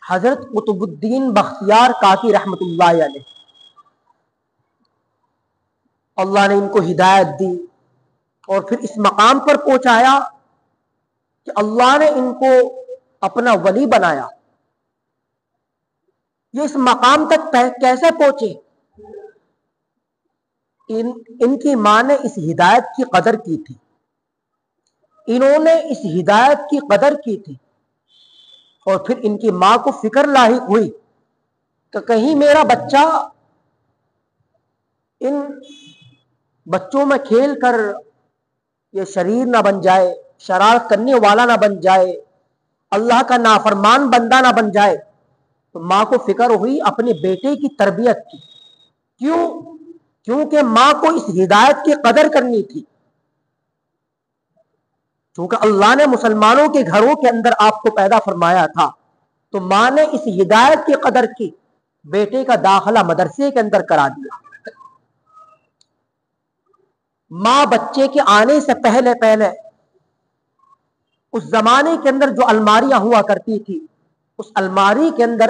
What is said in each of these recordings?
حضرت قطب الدین بختیار کاکی رحمت اللہ علیہ، اللہ نے ان کو ہدایت دی اور پھر اس مقام پر پہنچایا کہ اللہ نے ان کو اپنا ولی بنایا۔ یہ اس مقام تک کیسے پہنچے؟ ان کی ماں نے اس ہدایت کی قدر کی تھی، انہوں نے اس ہدایت کی قدر کی تھی، اور پھر ان کی ماں کو فکر لاحق ہوئی کہ کہیں میرا بچہ ان بچوں میں کھیل کر یہ شریر نہ بن جائے، شرارت کرنے والا نہ بن جائے، اللہ کا نافرمان بندہ نہ بن جائے۔ تو ماں کو فکر ہوئی اپنے بیٹے کی تربیت کی۔ کیونکہ ماں کو اس ہدایت کی قدر کرنی تھی، چونکہ اللہ نے مسلمانوں کے گھروں کے اندر آپ کو پیدا فرمایا تھا، تو ماں نے اس ہدایت کی قدر کی، بیٹے کا داخلہ مدرسے کے اندر کرا دیا۔ ماں بچے کے آنے سے پہلے اس زمانے کے اندر جو الماریاں ہوا کرتی تھی، اس الماری کے اندر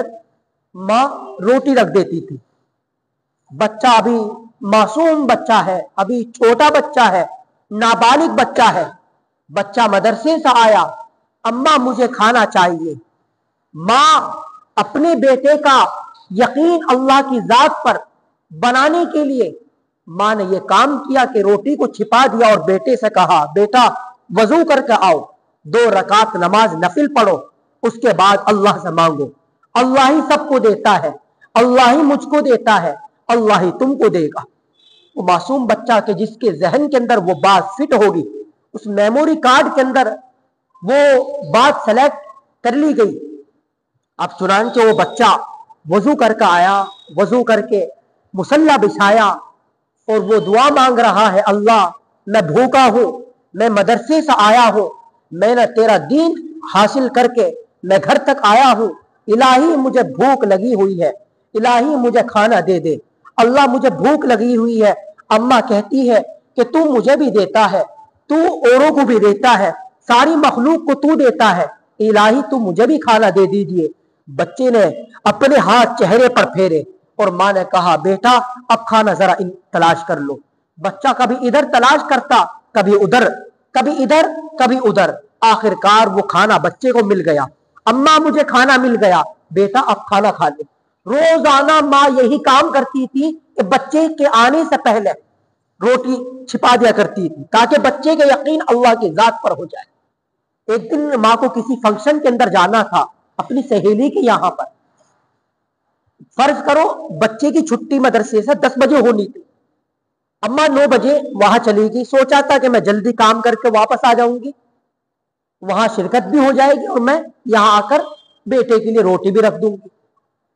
ماں روٹی رکھ دیتی تھی۔ بچہ ابھی معصوم بچہ ہے، ابھی چھوٹا بچہ ہے، نابالغ بچہ ہے، بچہ مدرسے سے آیا، اماں مجھے کھانا چاہیے۔ ماں اپنے بیٹے کا یقین اللہ کی ذات پر بنانے کے لیے ماں نے یہ کام کیا کہ روٹی کو چھپا دیا اور بیٹے سے کہا، بیٹا وضو کر کے آؤ، 2 رکعت نماز نفل پڑھو، اس کے بعد اللہ سے مانگو، اللہ ہی سب کو دیتا ہے، اللہ ہی مجھ کو دیتا ہے، اللہ ہی تم کو دے گا۔ وہ معصوم بچہ کہ جس کے ذہن کے اندر وہ بات فٹ ہوگی، اس میموری کارڈ کے اندر وہ بات سلیکٹ کر لی گئی۔ اب چنانچہ وہ بچہ وضو کر کے آیا، وضو کر کے مصلی بچھایا اور وہ دعا مانگ رہا ہے، اللہ میں بھوکا ہوں، میں مدرسے سے آیا ہوں، میں نے تیرا دین حاصل کر کے میں گھر تک آیا ہوں، الہی مجھے بھوک لگی ہوئی ہے، الہی مجھے کھانا دے دے، اللہ مجھے بھوک لگی ہوئی ہے۔ اماں کہتی ہے کہ تو مجھے بھی دیتا ہے، تو اوروں کو بھی دیتا ہے، ساری مخلوق کو تو دیتا ہے، الہی تو مجھے بھی کھانا دے دیجئے۔ بچے نے اپنے ہاتھ چہرے پر پھیرے اور ماں نے کہا، بیٹا اب کھانا ذرا تلاش کر لو۔ بچہ کبھی ادھر تلاش کرتا، کبھی ادھر، کبھی ادھر، کبھی ادھر، آخر کار وہ کھانا بچے کو مل گیا۔ اماں مجھے کھانا مل گیا، بیٹا اب کھانا کھا لے۔ روزانہ ماں یہی کام کرتی تھی کہ بچے کے آنے سے پہلے روٹی چھپا دیا کرتی تھی تاکہ بچے کا یقین اللہ کی ذات پر ہو جائے۔ ایک دن ماں کو کسی فنکشن کے اندر جانا تھا اپنی سہیلی کے یہاں پر، فرض کرو بچے کی چھٹی مدرسے سے 10 بجے ہونی تھی، اماں 9 بجے وہاں چلی گئی، سوچا تھا کہ میں جلدی کام کر کے واپس آ جاؤں گی، وہاں شرکت بھی ہو جائے گی اور میں یہاں آ کر بیٹے کے لیے روٹی بھی رکھ دوں گی۔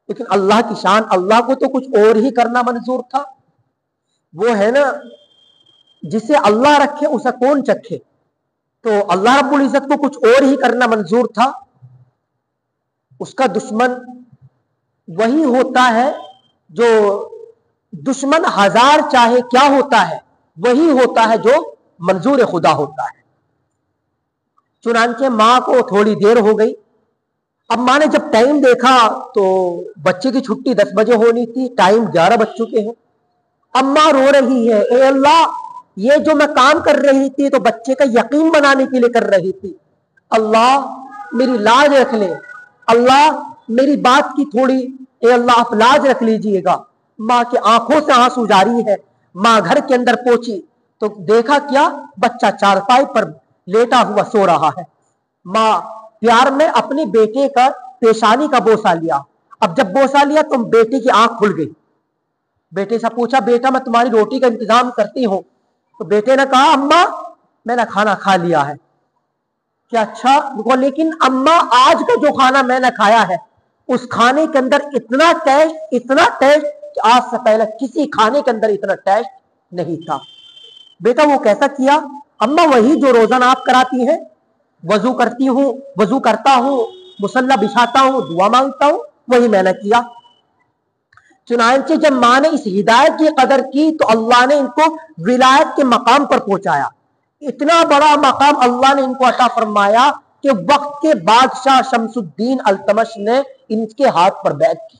لیکن اللہ کی شان، اللہ کو تو کچھ اور ہی کرنا منظور تھا۔ وہ ہے نا، جسے اللہ رکھے اسے کون چکھے، تو اللہ رب العزت کو کچھ اور ہی کرنا منظور تھا۔ اس کا دشمن وہی ہوتا ہے جو دشمن 1000 چاہے کیا ہوتا ہے، وہی ہوتا ہے جو منظور خدا ہوتا ہے۔ چنانچہ ماں کو تھوڑی دیر ہو گئی، اب ماں نے جب ٹائم دیکھا تو بچے کی چھٹی 10 بجے ہونی تھی، ٹائم 11 بج چکے ہیں۔ اب ماں رو رہی ہے، اے اللہ یہ جو میں کام کر رہی تھی تو بچے کا یقین بنانے کے لیے کر رہی تھی، اللہ میری لاج رکھ لے، اللہ میری بات کی تھوڑی، اے اللہ آپ لاج رکھ لیجئے گا۔ ماں کی آنکھوں سے آنسو جاری ہے۔ ماں گھر کے اندر پہنچی تو دیکھا کیا، بچہ چارپائی پر لیٹا ہوا سو رہا ہے۔ ماں پیار میں اپنے بیٹے کا پیشانی کا بوسہ لیا۔ اب جب بوسہ لیا تو بیٹے کی آنکھ کھل گئی۔ بیٹے سے پوچھا، بیٹا میں تمہاری روٹی کا انتظام کرتی ہوں، تو بیٹے نے کہا، اماں میں نے کھانا کھا لیا ہے۔ کہ اچھا، لیکن اماں آج کا جو کھانا میں نے کھایا ہے اس کھانے کے اندر اتنا ٹیسٹ کہ آج سے پہلے کسی کھانے کے اندر اتنا ٹیسٹ نہیں تھا۔ بیٹا وہ کیسا کیا؟ اماں وہی جو روزانہ آپ کراتی ہیں، وضو کرتا ہوں، مصلی بچھاتا ہوں، دعا مانگتا ہوں، وہی میں نے کیا۔ چنانچہ جب ماں نے اس ہدایت کی قدر کی تو اللہ نے ان کو ولایت کے مقام پر پہنچایا۔ اتنا بڑا مقام اللہ نے ان کو عطا فرمایا کہ وقت کے بادشاہ شمس الدین التمش نے ان کے ہاتھ پر بیعت کی.